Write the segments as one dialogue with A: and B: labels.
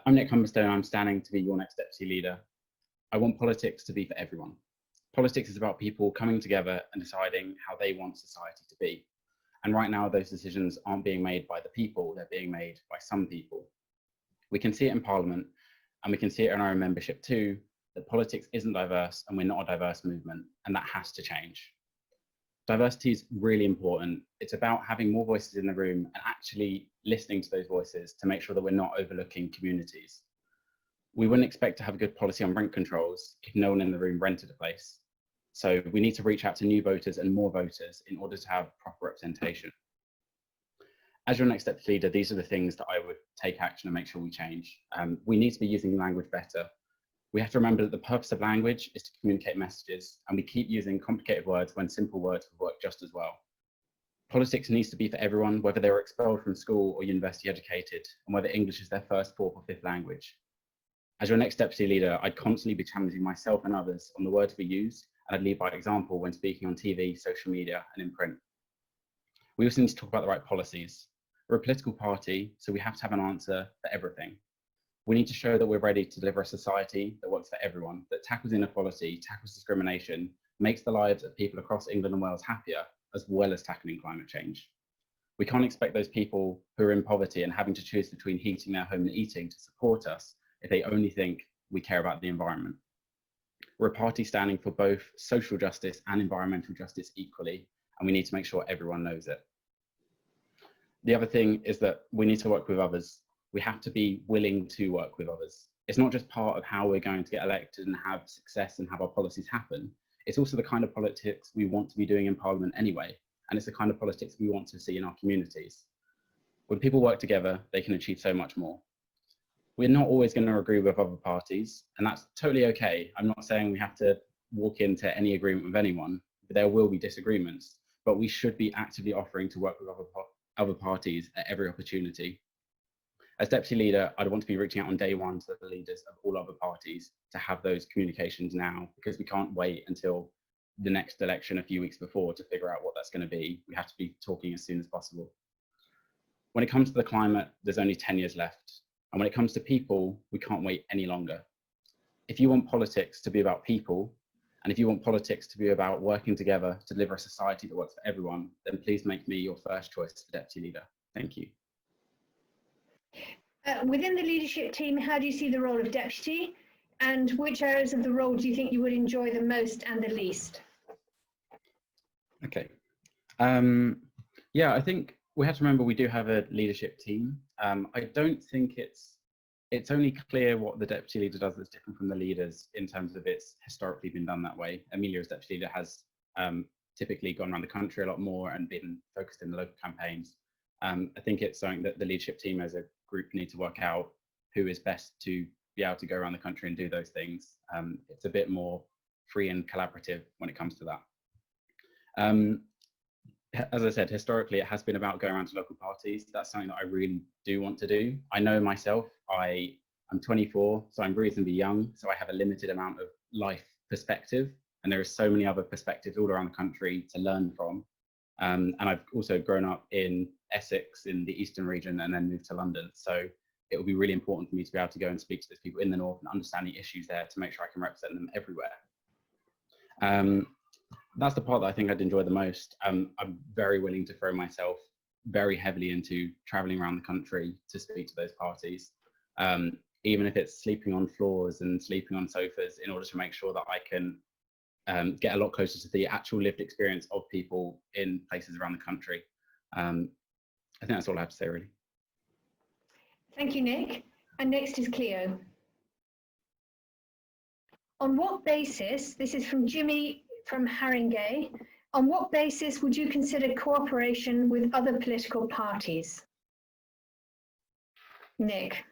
A: I'm Nick Humberstone. I'm standing to be your next deputy leader. I want politics to be for everyone. Politics is about people coming together and deciding how they want society to be. And right now, those decisions aren't being made by the people, they're being made by some people. We can see it in Parliament, and we can see it in our own membership too, that politics isn't diverse and we're not a diverse movement, and that has to change. Diversity is really important. It's about having more voices in the room and actually listening to those voices to make sure that we're not overlooking communities. We wouldn't expect to have a good policy on rent controls if no one in the room rented a place. So we need to reach out to new voters and more voters in order to have proper representation. As your next deputy leader, these are the things that I would take action and make sure we change. We need to be using language better. We have to remember that the purpose of language is to communicate messages, and we keep using complicated words when simple words would work just as well. Politics needs to be for everyone, whether they were expelled from school or university educated, and whether English is their first, fourth or fifth language. As your next deputy leader, I'd constantly be challenging myself and others on the words we use, and I'd lead by example when speaking on TV, social media and in print. We also need to talk about the right policies. We're a political party, so we have to have an answer for everything. We need to show that we're ready to deliver a society that works for everyone, that tackles inequality, tackles discrimination, makes the lives of people across England and Wales happier, as well as tackling climate change. We can't expect those people who are in poverty and having to choose between heating their home and eating to support us if they only think we care about the environment. We're a party standing for both social justice and environmental justice equally, and we need to make sure everyone knows it. The other thing is that we need to work with others. We have to be willing to work with others. It's not just part of how we're going to get elected and have success and have our policies happen. It's also the kind of politics we want to be doing in Parliament anyway, and it's the kind of politics we want to see in our communities. When people work together, they can achieve so much more. We're not always going to agree with other parties, and that's totally okay. I'm not saying we have to walk into any agreement with anyone, but there will be disagreements, but we should be actively offering to work with other parties at every opportunity. As deputy leader, I'd want to be reaching out on day one to the leaders of all other parties to have those communications now, because we can't wait until the next election a few weeks before to figure out what that's going to be. We have to be talking as soon as possible. When it comes to the climate, there's only 10 years left. And when it comes to people, we can't wait any longer. If you want politics to be about people, and if you want politics to be about working together to deliver a society that works for everyone, then please make me your first choice for deputy leader. Thank you.
B: Within the leadership team, how do you see the role of deputy, and which areas of the role do you think you would enjoy the most and the least?
A: Okay. Yeah, I think we have to remember we do have a leadership team. I don't think it's only clear what the deputy leader does that's different from the leaders in terms of it's historically been done that way. Amelia as deputy leader has typically gone around the country a lot more and been focused in the local campaigns. I think it's something that the leadership team as a group need to work out who is best to be able to go around the country and do those things. It's a bit more free and collaborative when it comes to that. As I said, historically, it has been about going around to local parties. That's something that I really do want to do. I know myself, I'm 24, so I'm reasonably young, so I have a limited amount of life perspective, and there are so many other perspectives all around the country to learn from. And I've also grown up in Essex in the eastern region and then moved to London. So it will be really important for me to be able to go and speak to those people in the north and understand the issues there to make sure I can represent them everywhere. That's the part that I think I'd enjoy the most. I'm very willing to throw myself very heavily into traveling around the country to speak to those parties, even if it's sleeping on floors and sleeping on sofas in order to make sure that I can get a lot closer to the actual lived experience of people in places around the country. I think that's all I have to say, really.
B: Thank you, Nick. And next is Cleo. On what basis, this is from Jimmy from Haringey, on what basis would you consider cooperation with other political parties? Nick.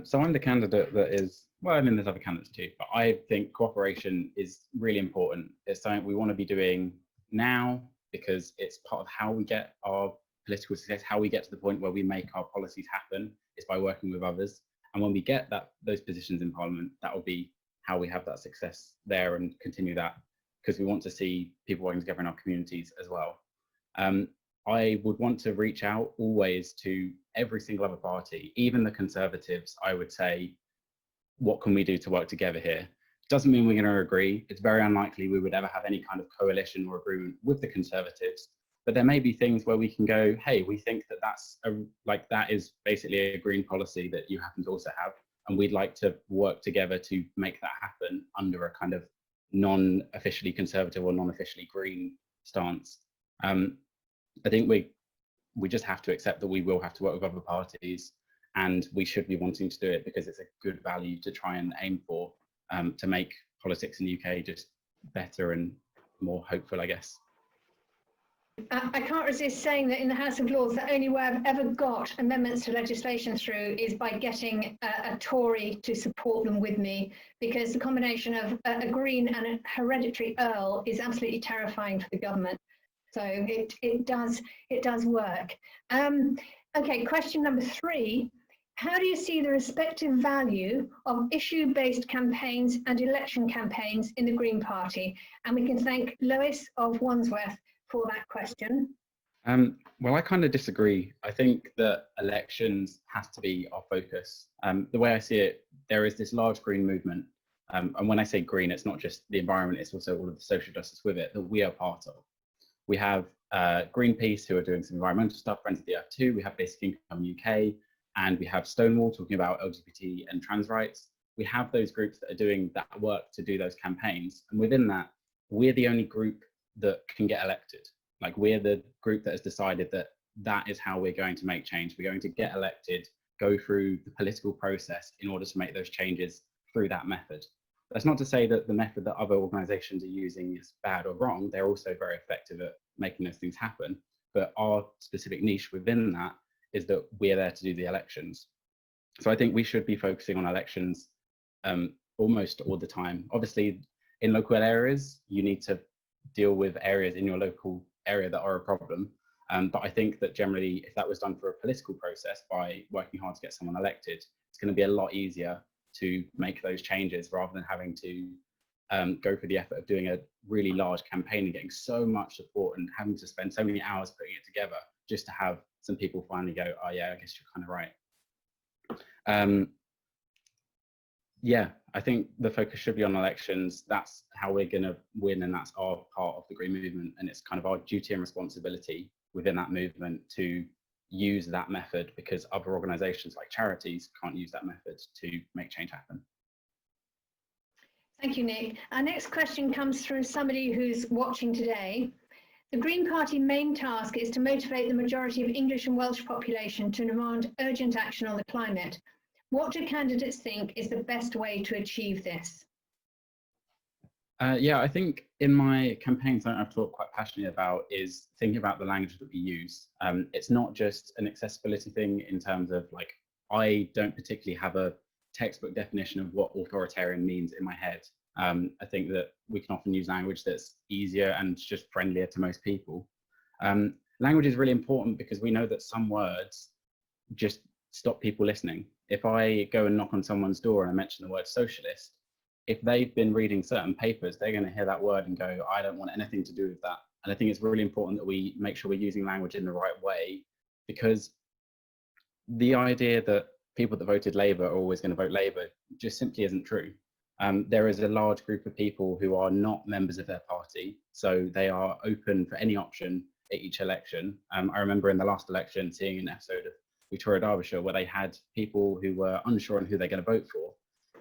A: So I'm the candidate that is, well, I mean, there's other candidates too, but I think cooperation is really important. It's something we want to be doing now because it's part of how we get our political success, how we get to the point where we make our policies happen is by working with others. And when we get those positions in Parliament, that will be how we have that success there and continue that, because we want to see people working together in our communities as well. I would want to reach out always to every single other party, even the Conservatives. I would say, what can we do to work together here? Doesn't mean we're going to agree. It's very unlikely we would ever have any kind of coalition or agreement with the Conservatives. But there may be things where we can go, hey, we think that that is basically a green policy that you happen to also have, and we'd like to work together to make that happen under a kind of non-officially Conservative or non-officially green stance. I think we just have to accept that we will have to work with other parties, and we should be wanting to do it because it's a good value to try and aim for, to make politics in the UK just better and more hopeful, I guess.
B: I can't resist saying that in the House of Lords, the only way I've ever got amendments to legislation through is by getting a Tory to support them with me, because the combination of a Green and a hereditary Earl is absolutely terrifying for the government. So it does work. Okay, question number 3. How do you see the respective value of issue-based campaigns and election campaigns in the Green Party? And we can thank Lois of Wandsworth for that question.
A: Well, I kind of disagree. I think that elections has to be our focus. The way I see it, there is this large green movement. And when I say green, it's not just the environment, it's also all of the social justice with it that we are part of. We have Greenpeace, who are doing some environmental stuff, Friends of the Earth 2, we have Basic Income UK, and we have Stonewall talking about LGBT and trans rights. We have those groups that are doing that work to do those campaigns. And within that, we're the only group that can get elected. Like, we're the group that has decided that that is how we're going to make change. We're going to get elected, go through the political process in order to make those changes through that method. That's not to say that the method that other organizations are using is bad or wrong. They're also very effective at making those things happen. But our specific niche within that is that we're there to do the elections. So I think we should be focusing on elections almost all the time. Obviously, in local areas, you need to deal with areas in your local area that are a problem. But I think that generally, if that was done for a political process by working hard to get someone elected, it's going to be a lot easier to make those changes rather than having to go through the effort of doing a really large campaign and getting so much support and having to spend so many hours putting it together just to have some people finally go, oh yeah, I guess you're kind of right. Yeah, I think the focus should be on elections. That's how we're going to win, and that's our part of the Green Movement, and it's kind of our duty and responsibility within that movement to use that method, because other organisations like charities can't use that method to make change happen.
B: Thank you, Nick. Our next question comes through somebody who's watching today. The Green Party main task is to motivate the majority of English and Welsh population to demand urgent action on the climate. What do candidates think is the best way to achieve this?
A: Yeah, I think in my campaign, something I've talked quite passionately about is thinking about the language that we use. It's not just an accessibility thing in terms of, like, I don't particularly have a textbook definition of what authoritarian means in my head. I think that we can often use language that's easier and just friendlier to most people. Language is really important because we know that some words just stop people listening. If I go and knock on someone's door and I mention the word socialist, if they've been reading certain papers, they're going to hear that word and go, I don't want anything to do with that. And I think it's really important that we make sure we're using language in the right way, because the idea that people that voted Labour are always going to vote Labour just simply isn't true. There is a large group of people who are not members of their party, so they are open for any option at each election. I remember in the last election seeing an episode of Victoria Derbyshire where they had people who were unsure on who they're going to vote for.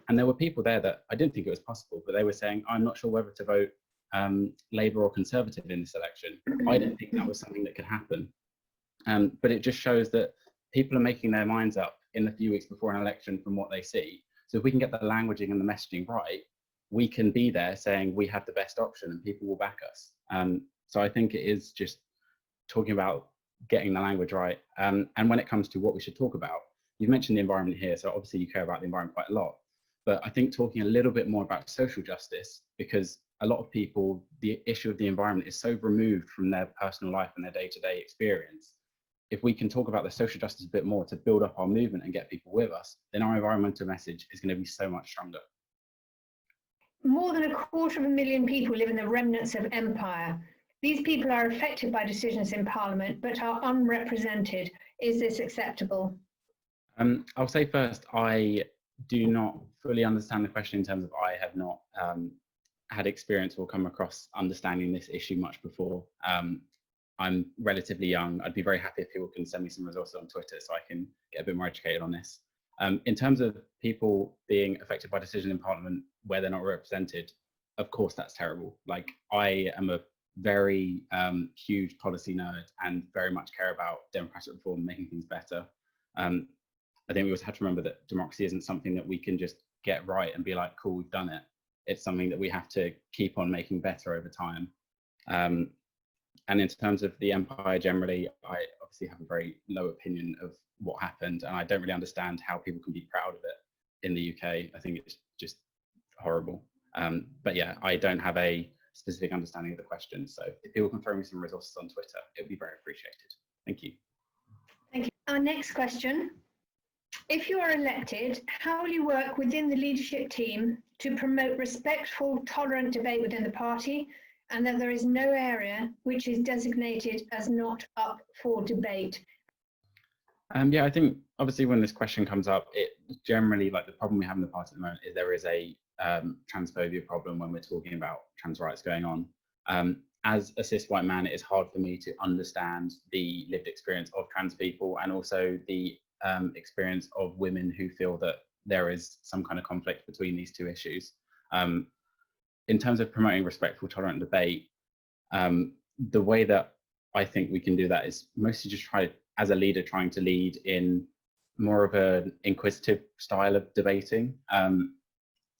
A: And there were people there that I didn't think it was possible, but they were saying, I'm not sure whether to vote Labour or Conservative in this election. I didn't think that was something that could happen. But it just shows that people are making their minds up in the few weeks before an election from what they see. So if we can get the languaging and the messaging right, we can be there saying we have the best option and people will back us. So I think it is just talking about getting the language right. And when it comes to what we should talk about, you've mentioned the environment here, so obviously you care about the environment quite a lot. But I think talking a little bit more about social justice, because a lot of people, the issue of the environment is so removed from their personal life and their day-to-day experience. If we can talk about the social justice a bit more to build up our movement and get people with us, then our environmental message is going to be so much stronger.
B: More than 250,000 people live in the remnants of empire. These people are affected by decisions in Parliament but are unrepresented. Is this acceptable?
A: I'll say first, I do not fully understand the question in terms of I have not had experience or come across understanding this issue much before. I'm relatively young. I'd be very happy if people can send me some resources on Twitter so I can get a bit more educated on this. In terms of people being affected by decision in Parliament where they're not represented, of course that's terrible. Like, I am a very huge policy nerd and very much care about democratic reform and making things better. I think we also have to remember that democracy isn't something that we can just get right and be like, cool, we've done it. It's something that we have to keep on making better over time. And in terms of the empire generally, I obviously have a very low opinion of what happened, and I don't really understand how people can be proud of it in the UK. I think it's just horrible. But yeah, I don't have a specific understanding of the question. So if people can throw me some resources on Twitter, it would be very appreciated. Thank you.
B: Thank you. Our next question. If you are elected, how will you work within the leadership team to promote respectful, tolerant debate within the party, and that there is no area which is designated as not up for debate?
A: Yeah, I think obviously when this question comes up, it generally, like, the problem we have in the party at the moment is there is a transphobia problem when we're talking about trans rights going on. As a cis white man, it is hard for me to understand the lived experience of trans people and also the experience of women who feel that there is some kind of conflict between these two issues. In terms of promoting respectful, tolerant debate, the way that I think we can do that is mostly just as a leader, trying to lead in more of an inquisitive style of debating.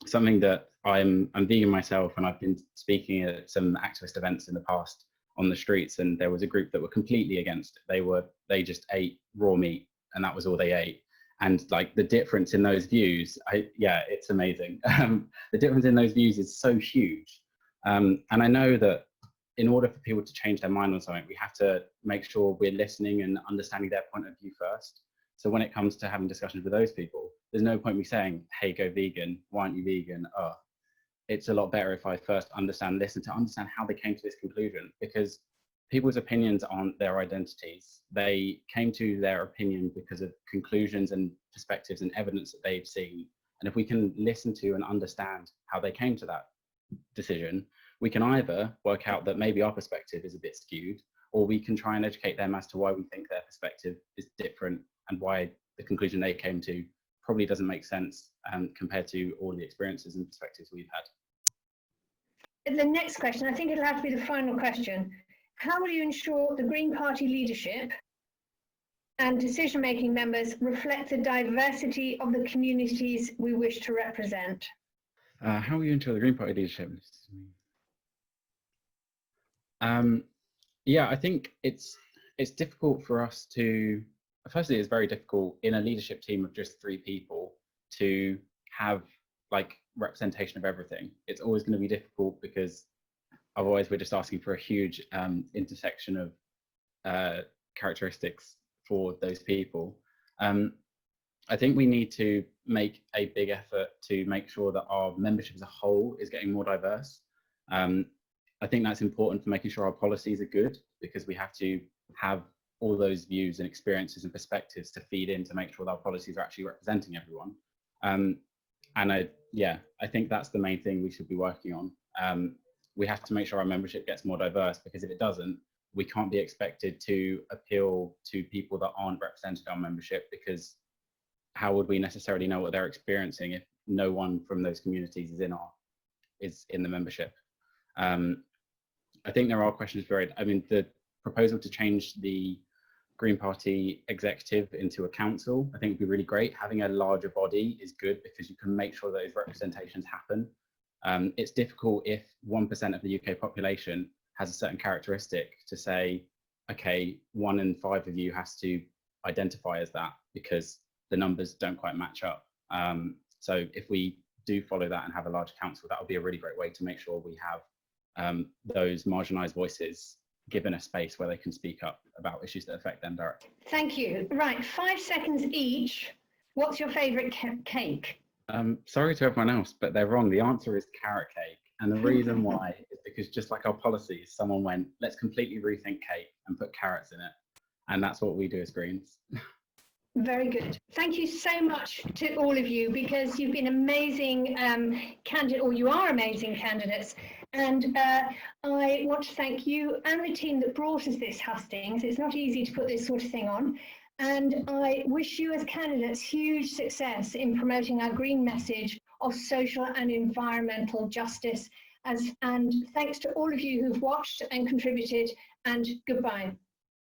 A: Something that I'm vegan myself, and I've been speaking at some activist events in the past on the streets, and there was a group that were completely against it. They just ate raw meat, and that was all they ate. And like, the difference in those views, it's amazing. The difference in those views is so huge. And I know that in order for people to change their mind on something, we have to make sure we're listening and understanding their point of view first. So when it comes to having discussions with those people, there's no point me saying, hey, go vegan. Why aren't you vegan? It's a lot better if I first listen to understand how they came to this conclusion, because people's opinions aren't their identities. They came to their opinion because of conclusions and perspectives and evidence that they've seen. And if we can listen to and understand how they came to that decision, we can either work out that maybe our perspective is a bit skewed, or we can try and educate them as to why we think their perspective is different and why the conclusion they came to probably doesn't make sense compared to all the experiences and perspectives we've had.
B: The next question, I think it'll have to be the final question. How will you ensure the Green Party leadership and decision-making members reflect the diversity of the communities we wish to represent?
A: How will you ensure the Green Party leadership? Yeah, I think it's difficult for us to. Firstly, it's very difficult in a leadership team of just 3 people to have like representation of everything. It's always going to be difficult because otherwise we're just asking for a huge intersection of characteristics for those people. I think we need to make a big effort to make sure that our membership as a whole is getting more diverse. I think that's important for making sure our policies are good, because we have to have all those views and experiences and perspectives to feed in to make sure that our policies are actually representing everyone. And I think that's the main thing we should be working on. We have to make sure our membership gets more diverse, because if it doesn't, we can't be expected to appeal to people that aren't represented in our membership, because how would we necessarily know what they're experiencing if no one from those communities is in the membership? I think there are questions the proposal to change the Green Party executive into a council, I think would be really great. Having a larger body is good because you can make sure those representations happen. It's difficult if 1% of the UK population has a certain characteristic to say, okay, 1 in 5 of you has to identify as that, because the numbers don't quite match up. So if we do follow that and have a large council, that would be a really great way to make sure we have those marginalised voices given a space where they can speak up about issues that affect them directly.
B: Thank you. Right, 5 seconds each. What's your favourite cake?
A: Sorry to everyone else, but they're wrong. The answer is carrot cake. And the reason why is because just like our policies, someone went, let's completely rethink cake and put carrots in it. And that's what we do as Greens.
B: Very good. Thank you so much to all of you, because you've been amazing candidate, or you are amazing candidates. And I want to thank you and the team that brought us this hustings. It's not easy to put this sort of thing on. And I wish you as candidates huge success in promoting our green message of social and environmental justice. And thanks to all of you who've watched and contributed, and goodbye.